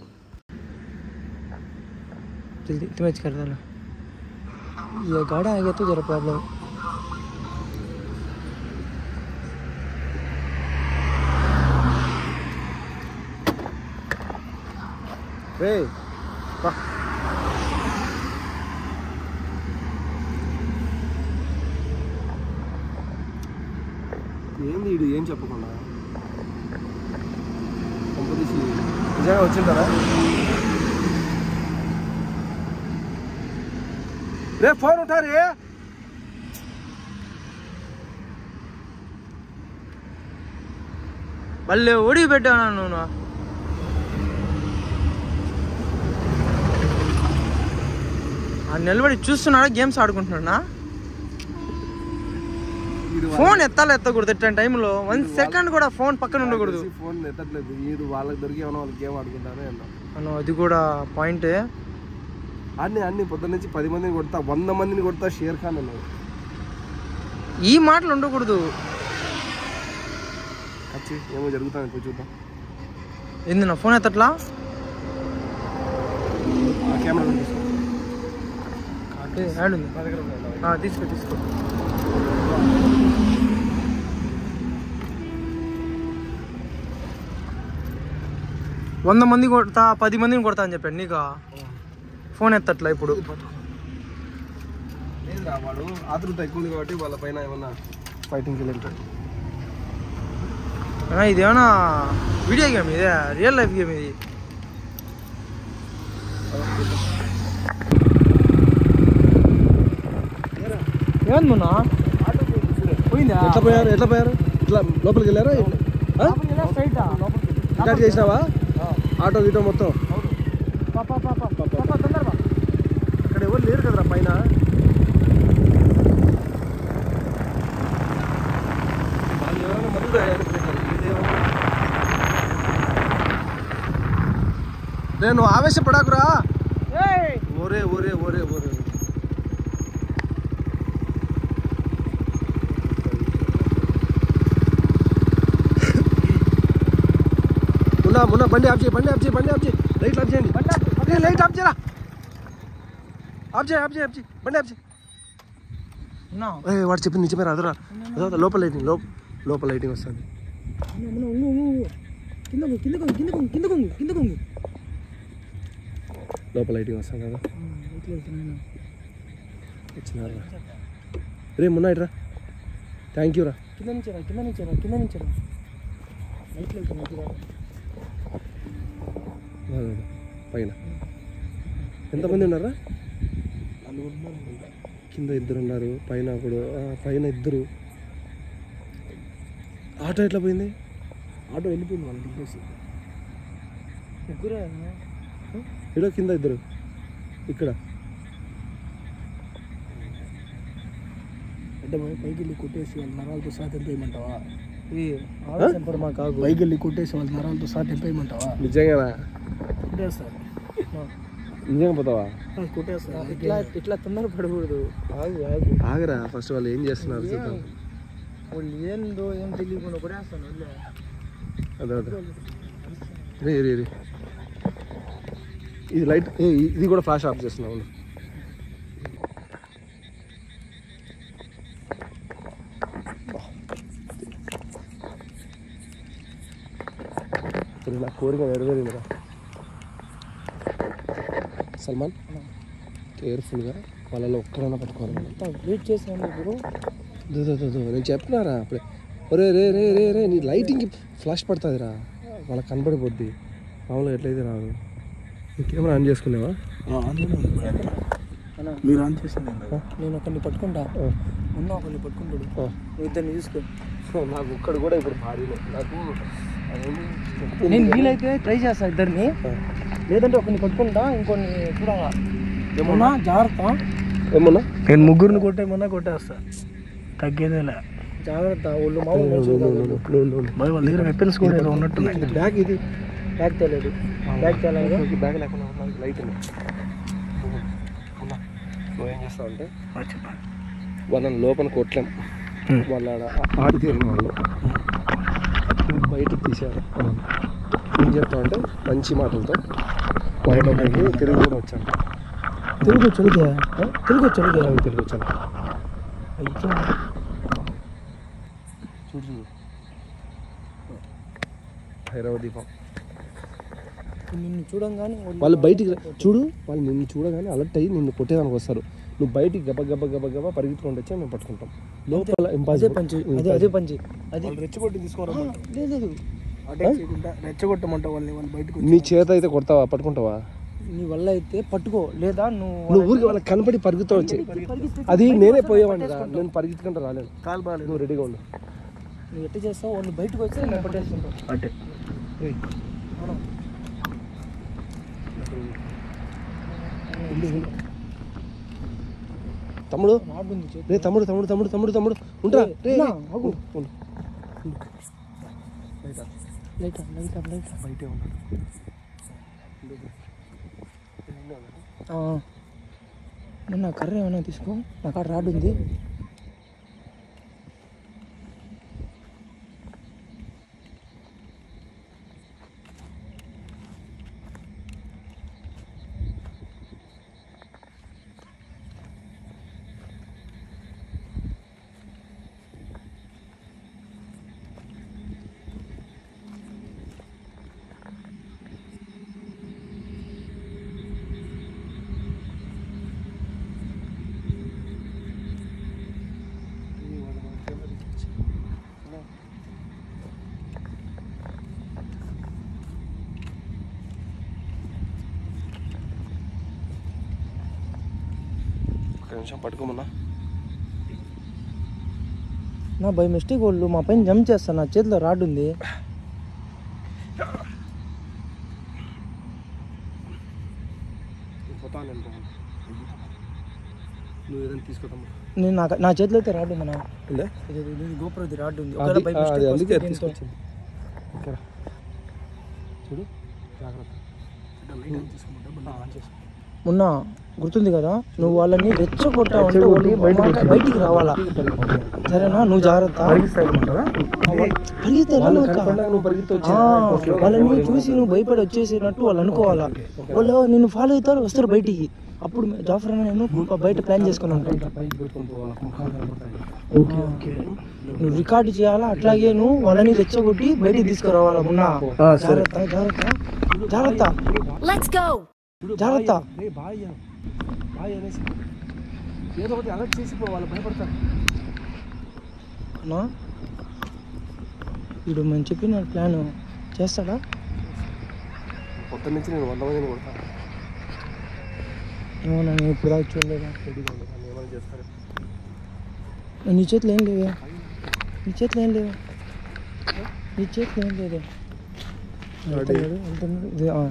ఏంది వీడు ఏం చెప్పకుండా నిజంగా వచ్చింటారా? రే ఫోన్ ఉంటారు. మళ్ళీ ఒడిగి పెట్టాను నువ్వు. నిలబడి చూస్తున్నాడా గేమ్స్ ఆడుకుంటున్నా? ఫోన్ ఎత్తకూడదు ఇట్లాంటి టైంలో. 1 సెకండ్ కూడా ఫోన్ పక్కన ఉండకూడదు. ఫోన్ ఎత్తట్లేదు వీడు. వాళ్ళకి దొరికి ఏమన్నా వాళ్ళకి గేమ్ ఆడుకుంటారు అన్న. అది కూడా పాయింటే. అన్ని పొద్దున్న నుంచి 10 మందిని కొడతా, 100 మందిని కొడతా షేర్ ఖాన్ అన్నాడు. ఈ మాటలు ఉండకూడదు. ఏమో జరుగుతుంది పోయి చూద్దాం. ఏంది నా ఫోన్ ఎత్తట్లా? కెమెరా తీసుకో. 100 మంది కొడతా, 10 మందిని కొడతా అని చెప్పాడు నీకు. ఫోన్ ఎత్తట్లా ఇప్పుడు. వాడు ఆతృత ఎక్కువ ఉంది కాబట్టి వాళ్ళ పైన ఏమన్నా ఫైటింగ్కి వెళ్ళాడు. ఇదేమన్నా వీడియో గేమ్, ఇదే రియల్ లైఫ్ గేమ్ ఇది. ఏమన్నా పోయిందా? ఎట్లా పోయారు? ఇట్లా లోపలికి వెళ్ళారా? స్టార్ట్ చేసినావా ఆటో గీటో మొత్తం? అక్కడ ఎవరు లేరు కదరా పైన. నేను ఆవేశపడాకురా. ఓరే ఓరే ఓరే ఓరే మున్నా బండి ఆఫ్ చేయి. లైట్ ఆఫ్ చేయండి. లైట్ ఆఫ్ చేయరా. ఆఫ్ చేయి బండి ఆఫ్ చేయి. వాడు చెప్పింది నిజమే రాదురా. లోపల లైటింగ్ వస్తుంది. లోపల లైటింగ్ వస్తుంది కదా. వచ్చినారా రే మున్నా ఇట్రా. థ్యాంక్ యూ రా. కింద నుంచి పైన ఎంతమంది ఉన్నారా? కింద 2 ఉన్నారు, పైన ఒకడు. పైన 2. ఆటో ఎట్లా పోయింది? ఆటో వెళ్ళిపోయింది వాళ్ళు దిగేసి. ఇక్కడ కింద 2 ఇక్కడ. అంటే పైకి వెళ్ళి కొట్టేసి వాళ్ళ నరాలతో సహా తెంపేయమంటావా? మాకు పైకి వెళ్ళి కొట్టేసి వాళ్ళ నరాలతో సహా తెంపేయమంటావా? నిజంగా కొట్టేస్తారు. నిజంగా పోతావా? కొట్టేస్తారు. ఇట్లా తొందర పడకూడదు. ఆగరా ఫస్ట్. వాళ్ళు ఏం చేస్తున్నారు చూద్దాం. వాళ్ళు ఏందో ఏం తెలియకుండా కొట్టేస్తాను. అదే రే ఇది లైట్. ఇది కూడా ఫ్లాష్ ఆఫ్ చేస్తున్నావు. నా కోరిక నెరవేరిందిరా. సల్మాన్ కేర్ఫుల్గా వాళ్ళలో ఒక్కడైనా పట్టుకోవాలి మనం. వెయిట్ చేసాను ఇప్పుడు. నేను చెప్పినారా అప్పుడే, ఒరే రే రే రే రే నీ లైటింగ్కి ఫ్లాష్ పడుతుందిరా, వాళ్ళకి కనబడిపోద్ది. మామూలుగా ఎట్లయితే రాదు. కెమెరా ఆన్ చేసుకునేవా? మీరు ఆన్ చేసింది. నేను ఒకరిని పట్టుకుంటా, ఉన్న ఒకరిని పట్టుకుంటాడు, నువ్వు ఇద్దరిని చూసుకో. నాకు ఒక్కడు కూడా ఇప్పుడు భారీ నాకు నేను వీలైతే ట్రై చేస్తా ఇద్దరిని, లేదంటే ఒకరిని పట్టుకుంటా, ఇంకొన్ని చూడాలా. ఏమన్నా జాగ్రత్త. ఏమన్నా నేను ముగ్గురిని కొట్టేమన్నా కొట్టేస్తా, తగ్గేదేలే. జాగ్రత్త. వాళ్ళు మామూలు వాళ్ళ దగ్గర వెపన్స్ కూడా ఏదో ఉన్నట్టున్నాయి. బ్యాగ్ ఇది బ్యాగ్ తేలేదు, బ్యాగ్ తేలేదు. బ్యాగ్ లేకుండా లైట్ నువ్వేం చేస్తావు అంటే వాళ్ళని లోపల కొట్టలేం, వాళ్ళ ఆడి తీరిన వాళ్ళు బయటకు తీశారు. ఏం చెప్తావు అంటే మంచి మాటలతో బయటకి తిరిగి కూడా వచ్చాను. తిరిగి వచ్చాను తిరిగి వచ్చాను తిరిగి వచ్చాను. చూడు చూడు భైరవ దీపం. నిన్ను చూడంగానే వాళ్ళు బయటికి చూడు, వాళ్ళు నిన్ను చూడగానే అలర్ట్ అయ్యి నిన్ను కొట్టేదానికి వస్తారు. నువ్వు బయటికి గబ గబ గబ గబ పరిగెత్తుకొని వచ్చి మేము పట్టుకుంటాం. లోపల అదే పంచి, అదే పంచి. అది రెచ్చగొట్టి తీసుకోవడం లేదు, రెచ్చగొట్టమంటావు వాళ్ళని, వాళ్ళు బయటకు. నీ చేత అయితే కొడతావా, పట్టుకుంటావా? నీ వల్ల అయితే పట్టుకో, లేదా నువ్వు ఊరికి వాళ్ళకి కనపడి పరిగెత్తా వచ్చి. అది నేనే పోయేవాడిని రా, నేను పరిగెత్తుకుంటా రాలేను. కాలు బాగాలేదు, నువ్వు రెడీగా ఉండు. నువ్వు ఎట్లా చేస్తావు, వాళ్ళు బయటకు వచ్చి నేను పట్టేసుకుంటావు. అంటే తమ్ముడు రాడుంది రే, తమ్ముడు తమ్ముడు తమ్ముడు తమ్ముడు తమ్ముడు ఉంటా రే. బయటే ఉన్నాడు. నా కర్ర ఏమైనా తీసుకో, నా కాడ రాడు ఉంది. నిమిషం పట్టుకోమన్నా. నా బై మిస్టేక్ వాళ్ళు మా పైన జంప్ చేస్తారు, నా చేతిలో రాడ్ ఉంది. నువ్వు ఏదైనా తీసుకోతాము. నేను నా చేతిలో అయితే రాడ్ మన గోపురది రాడ్ ఉంది. అందుకే తీసుకొచ్చింది. చూడు జాగ్రత్త. మొన్న గుర్తుంది కదా, నువ్వు వాళ్ళని రెచ్చగొట్టావంటే వాళ్ళు బయటికి రావాలా, సరేనా? నువ్వు జాగ్రత్త. వాళ్ళని చూసి నువ్వు భయపడి వచ్చేసినట్టు వాళ్ళు అనుకోవాలా. వాళ్ళు నిన్ను ఫాలో అవుతారు, వస్తారు బయటికి. అప్పుడు జాఫర్ అని నేను బయట ప్లాన్ చేసుకుని ఉంటాను. నువ్వు రికార్డు చేయాలా, అట్లాగే నువ్వు వాళ్ళని రెచ్చగొట్టి బయటికి తీసుకురావాలా. మొన్న జాగ్రత్త జాగ్రత్త జాగ్రత్త జాగ్రత్త. ఏదో ఒకటి అలర్ట్ చేసి వాళ్ళు భయపడతారు. అన్నా ఇప్పుడు మనం చెప్పిన ప్లాన్ చేస్తాడా? కొత్త నుంచి నేను 100 మందిని కొడతాను. ఏమన్నా నేను ఇప్పుడు దాకా చూడలేదా? ఏమైనా చేస్తారు. నీ చేతిలో ఏం లేవే, నీ చేతిలో ఏం లేవే, నీ చేతిలో ఏం లేదే. వెళ్తున్నాడు.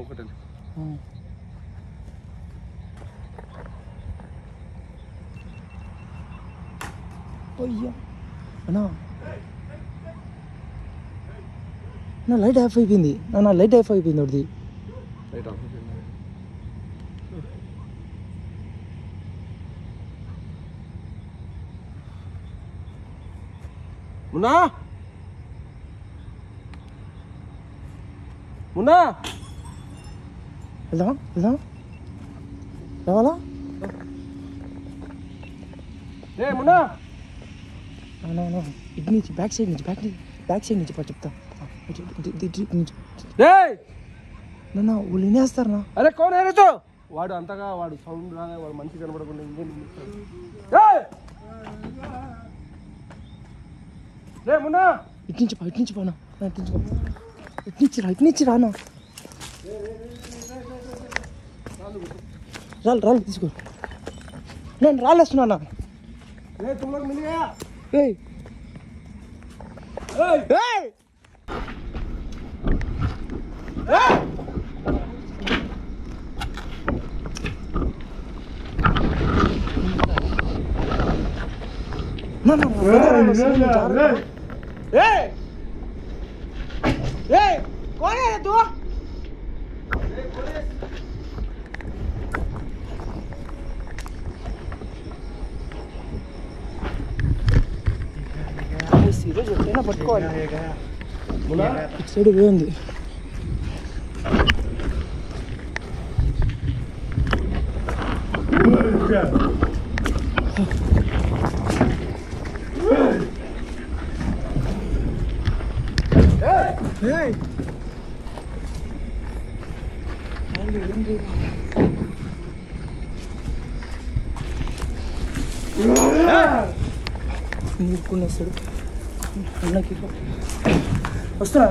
ఒకటే అయ్యా అన్నా నా లైట్ ఆఫ్ అయిపోయింది. నా లైట్ ఆఫ్ అయిపోయింది ఒకటి. మున్నా మున్నా వెళ్దామా వెళ్దామా రావాలా? మున్నా ఇటు నుంచి బ్యాక్ సైడ్ నుంచి బ్యాక్ సైడ్ నుంచి చెప్తా. నాన్న వాళ్ళు వినేస్తారనా? అరే కోన్ ఏరేతో వాడు అంతగా వాడు సౌండ్ రాగా వాడు మంచి కనబడకుండా ఇంకేం రే మున్నా ఇటు నుంచి పోనా ఇటు నుంచి రానా రాళ్ళు తీసుకో. నేను రాళ్ళు వేస్తున్నా. तुम लोग मिल गया कौन है तू? ఈరోజు ఎట్లయినా పట్టుకోవాలి. ఇటు సైడ్ పోయింది. నీరుకునేస్తాడు. అన్నకి వస్తున్నా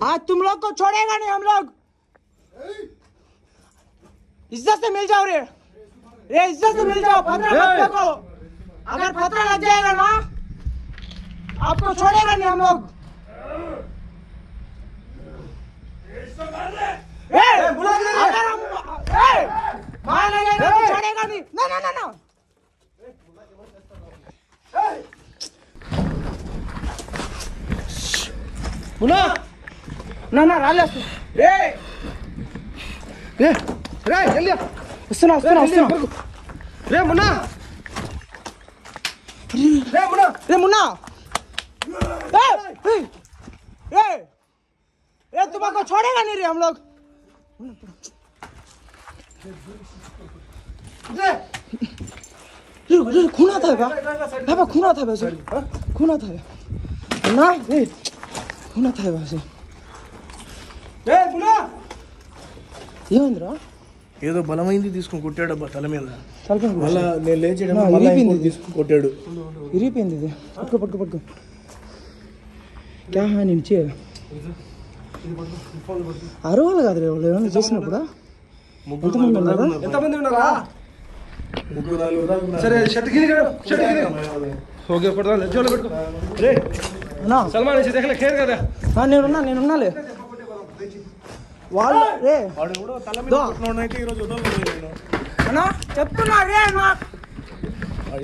आज तुम लोग को छोड़ेगा नहीं हम लोग. इज्जत से मिल जाओ रे इज्जत से मिल जाओ. पत्थर मत फेंको. अगर पत्थर लग जाएगा ना आपको छोड़ेगा नहीं हम लोग. अगर हम मार लगेगा तो छोड़ेगा नहीं. ना मुन्ना ना राले जल्दी वస్తున్నా రే మున్నా तुमको छोड़ेगा नहीं रे हम लोग. खून आता है खून आता है वैसे. खून आता है ना खून आता है वैसे. ఏమైందిరా? ఏదో బలమైంది తీసుకుని కొట్టాడు అబ్బా తల మీద. మళ్ళా నేను లేచేయడం తీసుకుని కొట్టాడు. ఇరిగిపోయింది ఇది. పట్టుకో క్యా హా నుంచి అరవాలి కాదు రే వాళ్ళు ఏమైనా చేసినప్పుడు. ఎంతమంది ఉన్నారా? సరే షర్ట్ కింద ఓకే పడదా జోలో పెట్టుకో. రే సల్మాన్ ఇసి దేఖలే ఖేర్ కదా. నేనున్నాలే వాళ్ళు రే వాడు ఎవడో తల మీద కొట్టినోడైతే ఈరోజు వదలలేదు. అన్నా చెప్తున్నా రే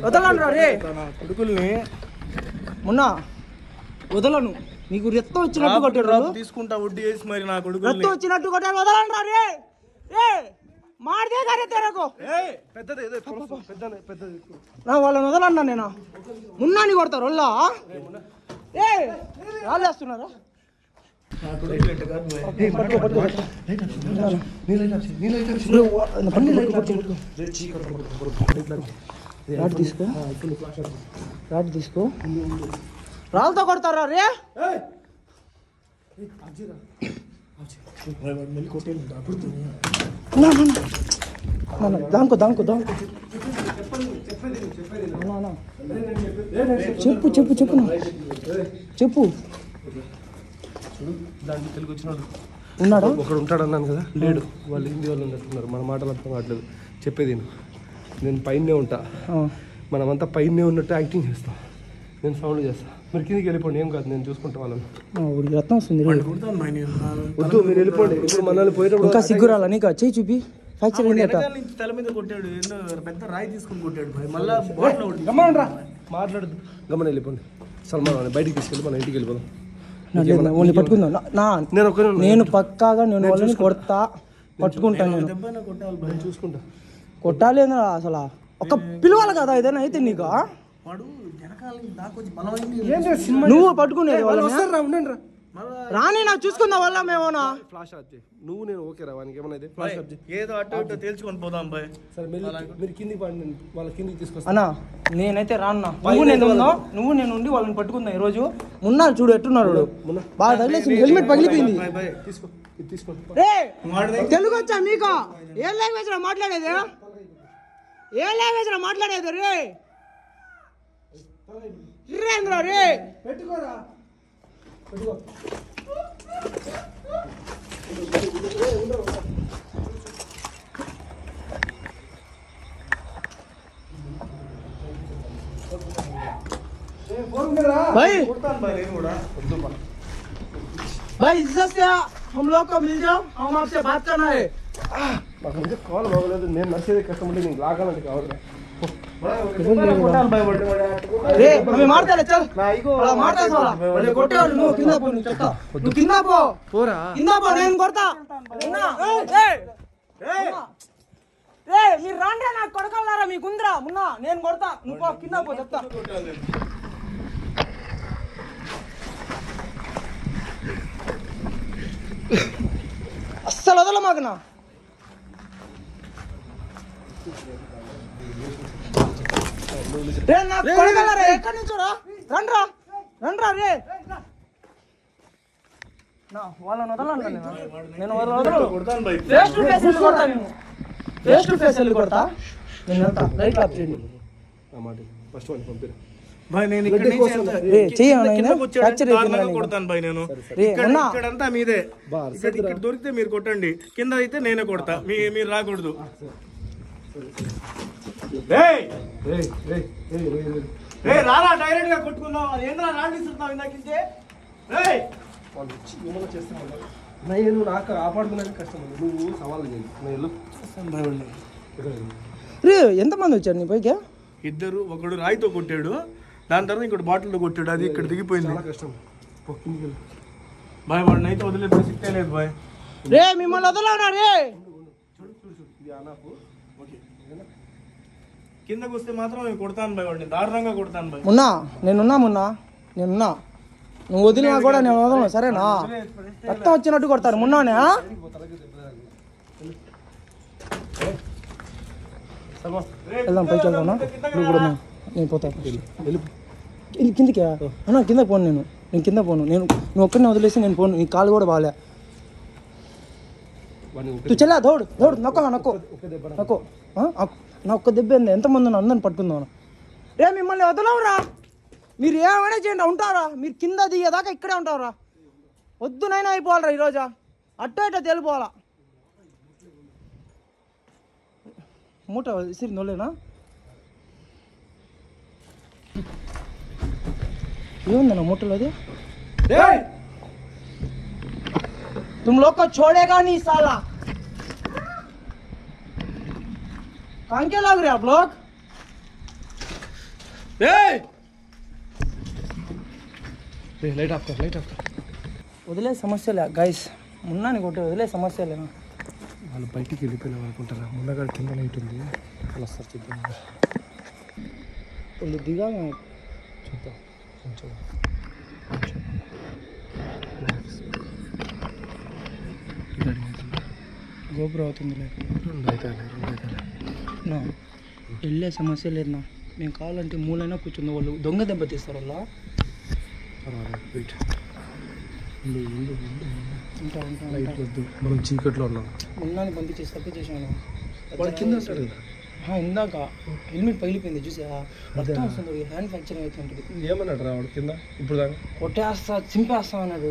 వదలను రే కొడుకుల్ని మొన్న వదలను. నీకు రక్తం వచ్చినట్టు కొట్టాడు. తీసుకుంటా వడ్డీ వేసి మరి నా కొడుకు రక్తం వచ్చినట్టు కొట్టాడు. వదలను రే మారదే కానీ తెరకు పెద్దది పెద్దది నా వాళ్ళని వదలన్నా నేను. మున్నాని కొడతారు వాళ్ళ రాలేస్తున్నారా? రాడ్ తీసుకో రాళ్ళతో కొడతారా రే? దాంకో చెప్పు దానికి తెలుగు వచ్చినాడు ఉన్నాడా? ఒకడు ఉంటాడు అన్నాను కదా, లేడు. వాళ్ళు హిందీ వాళ్ళు ఉన్నట్టున్నారు, మన మాటలు అర్థం కావట్లేదు. చెప్పేది నేను పైనే ఉంటా, మనమంతా పైనే ఉన్నట్టు యాక్టింగ్ చేస్తాం. నేను సౌండ్ చేస్తా, మీరు కిందికి వెళ్ళిపోండి, ఏం కాదు, నేను చూసుకుంటా వాళ్ళని. రత్నం వస్తుంది, వద్దు మీరు వెళ్ళిపోండి. ఇప్పుడు మనల్ని పోయేటప్పుడు ఇంకా సిగ్గురాలా నీకు? చెయ్యి చూపి ఫ్రాక్చర్ తల మీద కొట్టాడు, ఎన్నో పెద్ద రాయి తీసుకుని కొట్టాడు. మళ్ళీ మాట్లాడదు, గమని వెళ్ళిపోండి. సల్మాన్ అని బయటికి తీసుకెళ్ళి మన ఇంటికి వెళ్ళిపోదాం. పట్టుకుందాం. నేను పక్కాగా నేను వాళ్ళని కొడతా, పట్టుకుంటాను. నేను చూసుకుంటా. కొట్టాలి అసలు ఒక పిలవాలి కదా ఏదైనా అయితే నీకు. నువ్వు పట్టుకునేది రాని నాకు చూసుకుందా వల్ల మేమోనా ఫ్లాష్ ఆఫ్ నువ్వు నేను ఓకే రా, వానికి ఏమన్నా ఫ్లాష్ ఆఫ్ ఏదో అటు ఇటు తేల్చుకొని పోదాం బాయ్. సరే మీరు కిందికి పండి, వాళ్ళ కిందికి తీసుకొస్తా. అన్నా నేనైతే రాన్నా, నువ్వు నేను ఉండి వాళ్ళని పట్టుకుందా ఈరోజు. మున్నారు చూడు ఎట్టున్నారు, బాగా తగిలేసి హెల్మెట్ పగిలిపోయింది. తెలుగు వచ్చా మీకు? ఏ లాంగ్వేజ్ రా మాట్లాడేది? రే రేంద్ర రే పెట్టుకోరా. भाई इज्जत से हम लोग को मिल जाओ, हम आपसे बात करना है. కాల్ బాగలేదు, నేను నచ్చేది కష్టం ఉంటే నీకు లాగాలంటే కావాలి. నేను కొడతా. మీరు రాండ్రా, నాకు కొడకల్లారా మీకుందిరా. మున్నా నేను కొడతా, నువ్వు కింద పో చెప్తా. అస్సలు వదల మాకునా. ఎక్కడి నుంచో రండ్రా రే. వాళ్ళని వదలండి, నేను ఫేస్ టు ఫేస్ వెళ్ళి కొడతా. ఫేస్ టు ఫేస్ వెళ్ళి కొడతా. నేను వెళ్తా, లైట్ ఆఫ్ చేయండి. ఫస్ట్ వన్ పంపిరా. ఇక్కడంతా మీదే, ఇక్కడ దొరికితే మీరు కొట్టండి, కింద అయితే నేనే కొడతా, మీరు రాకూడదు. రారా డైరెక్ట్ గా కొట్టుకుందాం. ఏంద్రా రాణిస్తున్నావు ఇందాకించే? నేను నాకు కాపాడుకునే కష్టం, నువ్వు సవాళ్ళు చేయి. ఎంతమంది వచ్చారు నీ పైకి? ఇద్దరు, ఒకడు రాయితో కొట్టాడు, దాని తర్వాత ఇంకోటి బాటిల్తో కొట్టాడు, అది ఇక్కడ దిగిపోయింది. కష్టం బాయ్, వాడిని అయితే వదిలే పరిస్థితి లేదు బాయ్. రే మిమ్మల్ని వదలవునా రే. కిందకు వస్తే మాత్రం నేను కొడతాను బాయ్, వాడిని దారుణంగా కొడతాను బాయ్. నేనున్నా నువ్వు వదిలినా కూడా నేను వదలను, సరేనా? రక్తం వచ్చినట్టు కొడతాను మున్నానే. వెళ్దాం, పైకి వెళ్దాం. నువ్వు కూడా నేను పోతాను కిందికి. అన్నా కింద పోను, నేను కింద పోను. నువ్వు ఒక్కడిని వదిలేసి నేను పోను. నీ కాలు కూడా బాగాలే. నువ్వు చెల్లా దౌడు నొక్కో నా ఒక్క దెబ్బ ఏంది? ఎంతమంది అందరిని పట్టుకుందాం. రే మిమ్మల్ని వదలవురా, మీరు ఏమైనా చేయండి, ఉంటారా? మీరు కింద దిగేదాకా ఇక్కడే ఉంటారా? వద్దునైనా అయిపోవాలరా ఈరోజా, అట్టో ఇట్టో తెలిపోవాలా. మూట ఇసిరి నోలేనా? ఏముందన్నా మూటలో అది? तुम लोग को छोड़ेगा नहीं साला. कहाँ क्या लग रहे आप लोग? లైట్ ఆఫ్ కర్. వదిలే సమస్య లే గైస్, మున్నాని కొట్టే వదిలే సమస్య లేనా. వాళ్ళు బయటికి వెళ్ళిపోయినా అనుకుంటారా? మున్నగాడు కింద లైట్ ఉంది, వాళ్ళు వస్తారు చూద్దాం. వాళ్ళు దిగా చూద్దాం కొంచెం. గోపురం అవుతుంది వెళ్ళే సమస్య లేదన్నా. మేము కావాలంటే మూలైనా కూర్చుంది, వాళ్ళు దొంగ దెబ్బ తీస్తారు. వాళ్ళ మనం చీకట్లో ఉన్నాం. ఉన్నాను పంపించేసి తప్పు చేశాను. వాడు కింద ఉంటాడు కదా. ఇందాక హెల్మెట్ పగిలిపోయింది చూసా, రక్తం వస్తుంది, హ్యాండ్ ఫ్రాక్చర్ అవుతుంటుంది. ఏమన్నాడు రా వాడు కింద? ఇప్పుడు దాకా కొట్టేస్తా చింపేస్తా అన్నాడు.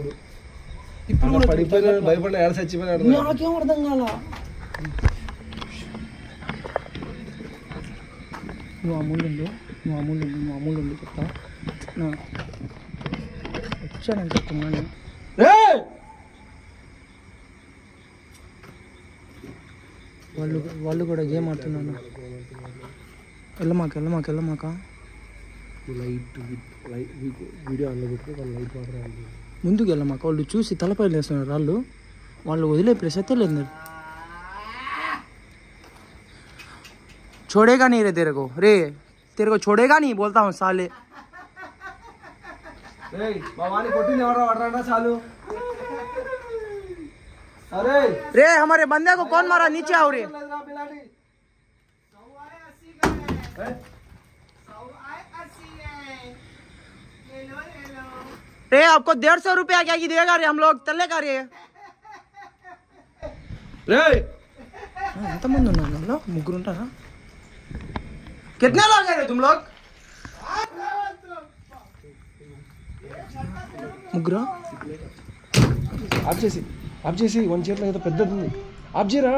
ఇప్పుడు పడిపోయిన భయపడిన ఏడ చచ్చిపోయినాడు. నాకేం అర్థం కాల. నువ్వు అమూల్యండి చెప్తా వచ్చానని చెప్తున్నాను. వాళ్ళు కూడా గేమ్ ఆడుతున్నాను. వెళ్ళమాక లైట్ వీడియో ఆన్లో పెట్టుకో, లైట్ మాత్రం ముందుకు వెళ్ళమాక. వాళ్ళు చూసి తలపై వేస్తున్నారు. వాళ్ళు వదిలే ప్లేస్ అయితే లేదు. छोड़ेगा नहीं तेरे को छोड़ेगा नहीं बोलता हूँ साले. रे हमारे बंदे को कौन मारा? नीचे आओ रे. रे आपको 150 रुपया क्या देगा रे? हम लोग तल्ले का रे. ఎంతమంది ఉన్నారు? ముగ్గురు ఉంటారా? कितने लोग हैं तुम लोग? ముగ్గురా? ఆఫ్ చేసి వన్ చేతిలో ఏదో పెద్దది ఉంది. ఆఫ్ చేయరా,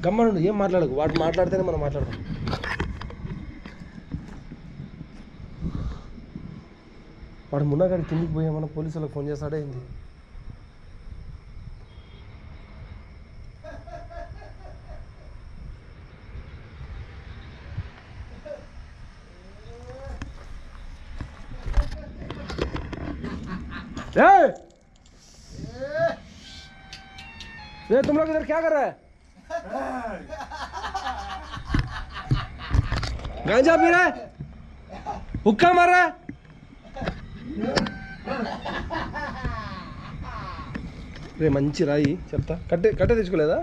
గమ్మనుండు, ఏం మాట్లాడకు. వాడు మాట్లాడితేనే మనం మాట్లాడతాం. వాడు మున్నగాడి కిందికి పోయామన్నా పోలీసులకు ఫోన్ చేస్తాడే ఏంది? ये तुम लोग इधर क्या कर रहे हैं? गांजा पी रहा है, हुक्का मार रहा है. రే మంచి రాయి చెప్తా. కట్టే తెచ్చుకోలేదా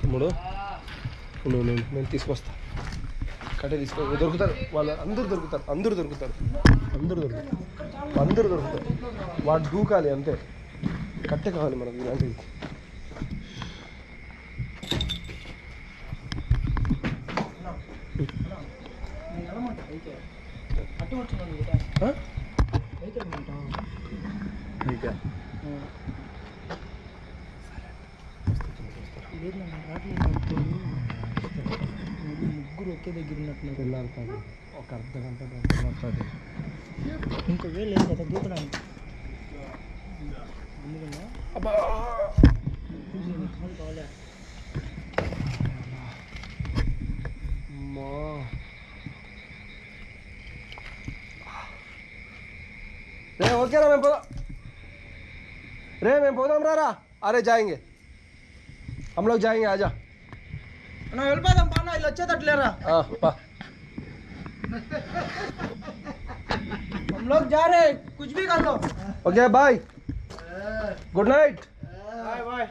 తమ్ముడు? నేను తీసుకొస్తా. కట్టే తీసుకో. దొరుకుతారు వాళ్ళు, అందరూ దొరుకుతారు. వాడు దూకాలి అంతే. కట్టె కావాలి మనకు ఇలాంటివి. ముగ్గురు ఒకే దగ్గర ఉన్నట్టు వెళ్ళాలి. ఒక అర్ధ గంట పడుతుంది. ఇంకో వేలు లేదు కదా దూకడానికి. అబ్బా కావాలా? ఓకే రా, మేము పోదాం. మేము పోదాం రా. అరే जाएंगे, हम लोग जाएंगे. आजा అన్న వెళ్ళిపోదాం పాన, ఇలా వచ్చేటట్లేరా. हम लोग जा रहे, कुछ भी कर लो. Okay bye, good night. Bye.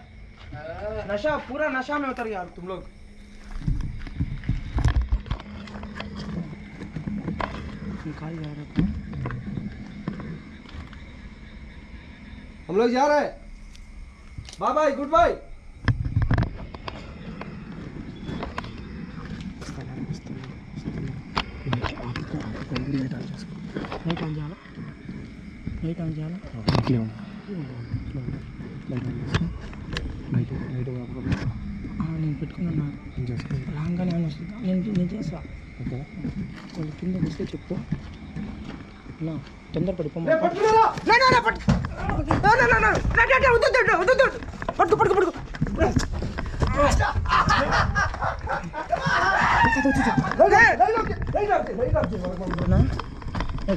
नशा पूरा नशा में उतर यार तुम लोग. निकाल जा रहा था. हम लोग जा रहे हैं. Bye bye, goodbye. Night on చేయాలా? నేను పెట్టుకున్నాను. రాగానే అని వస్తుంది. నేను చేస్తా. వాళ్ళు కింద వస్తే చెప్పు. తొందరపడి పడుకో.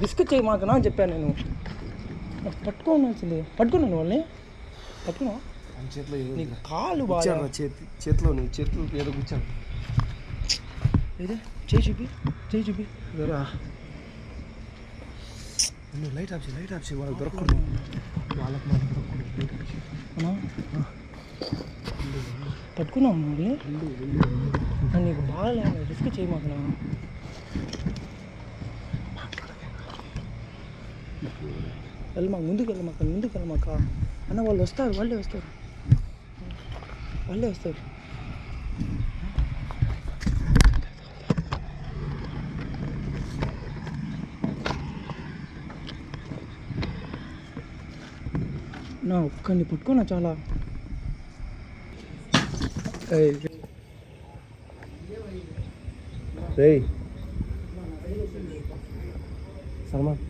రిస్క్ చేయి మాకు అని చెప్పాను నేను. పట్టుకోవాల్సింది. పట్టుకున్నాను వాళ్ళని. పట్టుకున్నా చేతిలో నీకు కాలు బాగా చేతిలో ఏదో కూర్చాను. ఏదే చేయి చూపి. లైట్ ఆఫ్ చేయి. వాళ్ళకి దొరకకూడదు. వాళ్ళకి మాకు దొరకకూడదు. పట్టుకున్నావు మరి. నీకు బాగాలేదు. రిస్క్ చేయి మాకు. వెళ్ళమా, ముందుకు వెళ్ళమాక అన్న. వాళ్ళు వస్తారు, వాళ్ళే వస్తారు. నా ఒక్కడిని పట్టుకోనా చాలా. రేయ్ సల్మాన్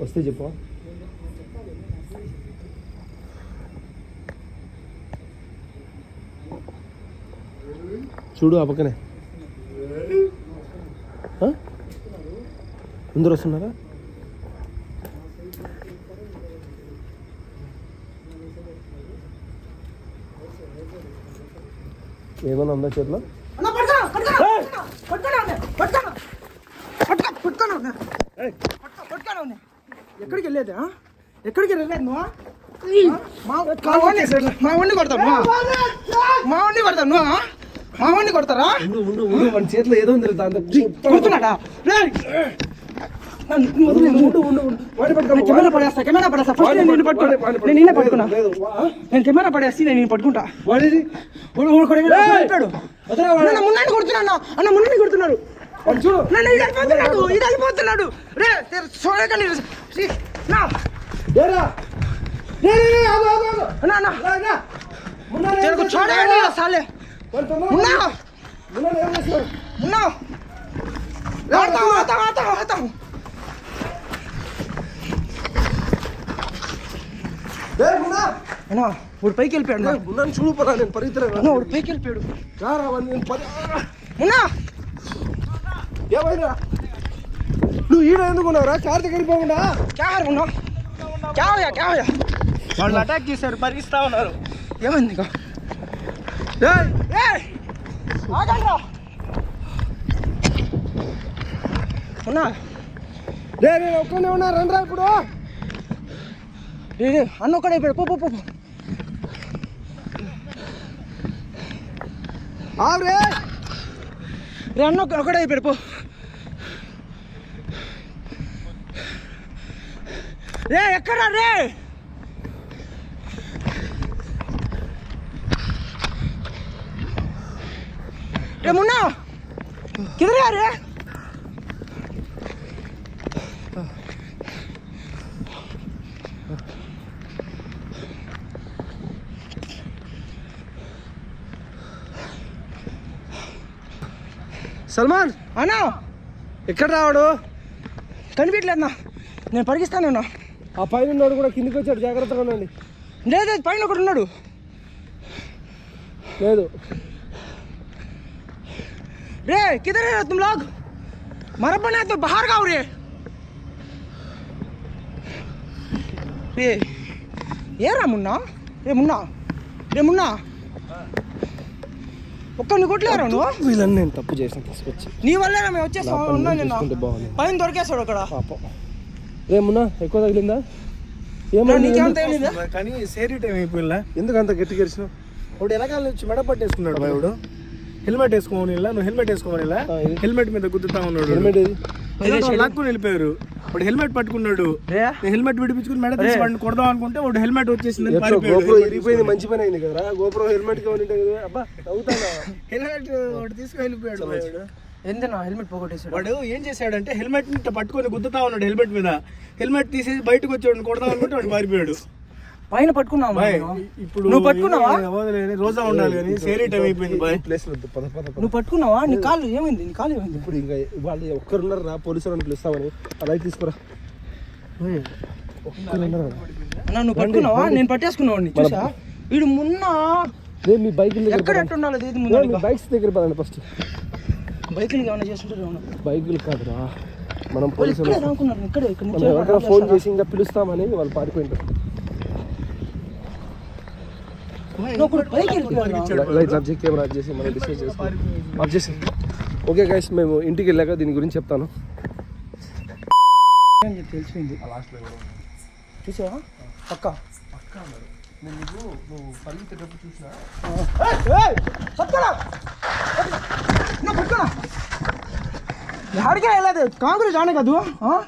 వస్తే చెప్పు. చూడు ఆ పక్కనే అందరు వస్తున్నారా? ఏమన్నా ఉందా చేతిలో? ఎక్కడికి వెళ్ళేది? నువ్వు మా వండి కొడతారా? మన చేతిలో ఏదో ఉంది కొడుతున్నాడా? కెమెరా పడేస్తా. నేను నిన్నే పట్టుకున్నా. నేను కెమెరా పడేసి నేను పట్టుకుంటా. మున్నాన్ని కొడుతున్నా అన్న, మున్నాన్ని కొడుతున్నాడు. ఇది వెళ్ళిపోతున్నాడు. రే చూడకండి. చూడండి సాలే. అన్నా వాడు పైకి వెళ్ళిపోయాడు. చూడుపరా నేను పరిగెత్తాను. వాడు పైకి వెళ్ళిపోయాడు. ఏమైనా నువ్వు ఈడ ఎందుకున్నావురా? కార్ దగ్గర వెళ్ళిపోకుండా వాళ్ళు అటాక్ చేశారు, పరిగిస్తా ఉన్నారు. ఏమైంది? నేను ఒక్కనే ఉన్నా. రండ్రా ఇప్పుడు. అన్న ఒక్కడే అయిపోయాడు. పో ఆవ్రే రే అన్న ఒకడే అయిపోయాడు. పో రే. ఎక్కడా రే? రే మున్నా కిదర్ యార్ రే? సల్మాన్ అన్నా ఎక్కడ రావాడు? కనిపించలేదన్నా. నేను పరిగిస్తానన్నా. ఆ పైన ఉన్నాడు కూడా కిందికి వచ్చాడు. జాగ్రత్తగా ఉండండి. లేదు పైన ఒకడు ఉన్నాడు. లేదు रे किधर है तुम लोग? मरबन है तो बाहर गाओ रे. रे ये रा मुन्ना. मुन्ना ఒక్కడిని కొట్టలేరా నువ్వు? వీళ్ళని నేను తప్పు చేసిన తీసుకొచ్చి నీ వల్లేనా మేము వచ్చేస్తాం. ఉన్నా నిన్న పైన దొరికేస్తాడు అక్కడ. రే మున్నా ఎక్కువ తగిలిందా? నీకేం తగిలిందా? కానీ సేరీ టైం అయిపోయిందా? ఎందుకు అంత గట్టి గడిచినావు? వాడు వెనకాల నుంచి మెడ పట్టేసుకున్నాడు వాడు. హెల్మెట్ వేసుకోమని నువ్వు హెల్మెట్ వేసుకోమని హెల్మెట్ మీద గుద్దుతా ఉన్నాడు. హెల్మెట్ లాక్కుని వెళ్ళిపోయారు. వాడు హెల్మెట్ పట్టుకున్నాడు. హెల్మెట్ విడిపించుకుని మెడ తీసి వాడిని కొడదాం అనుకుంటే వాడు హెల్మెట్ వచ్చేసింది. గోప్రో ఇరిగిపోయింది. మంచి పని అయింది కదా. గోప్రో హెల్మెట్ గా ఉంటే అబ్బా అవుతానా? హెల్మెట్ వాడు తీసుకుని వెళ్ళిపోయాడు. ఎందుకు హెల్మెట్ పోగొట్టేసాడు? వాడు ఏం చేశాడంటే హెల్మెట్ పట్టుకొని గుద్దుతా ఉన్నాడు. హెల్మెట్ మీద హెల్మెట్ తీసేసి బయటకు వచ్చి కొడదాం అనుకుంటే వాడు పారిపోయాడు. పైన పట్టుకున్నావు. ఇప్పుడు నువ్వు పట్టుకున్నావా? రోజా ఉండాలి కానీ సేరీ టైం అయిపోయింది. నువ్వు పట్టుకున్నావా? నీ కాలు ఏమైంది? నీ కాలు ఏమైంది? ఇప్పుడు ఇంకా వాళ్ళు ఒక్కరున్నారు రా, పోలీసులు పిలుస్తామని అలా తీసుకురా. ఒక్కరున్నారు నువ్వు పట్టుకున్నావా? నేను పట్టేసుకున్నావు. చూసా వీడు మున్నా మీ బైక్ ఎక్కడ ఎట్టుండాలి? బైక్స్ దగ్గర పదండి ఫస్ట్. బైకులు ఏమైనా చేస్తుంటారు? బైకులు కాదురా, మనం పోలీసులు అనుకున్నారు. ఎవరికైనా ఫోన్ చేసి ఇంకా పిలుస్తామని వాళ్ళు పారిపోయింటారు. కెమెరా చేసి మనం డిస్కస్ చేస్తాం. ఓకే గైస్, మేము ఇంటికి వెళ్ళాక దీని గురించి చెప్తాను. తెలిసింది చూసావా? పక్క झाड़ के कांग्रेस जाने का तू? हाँ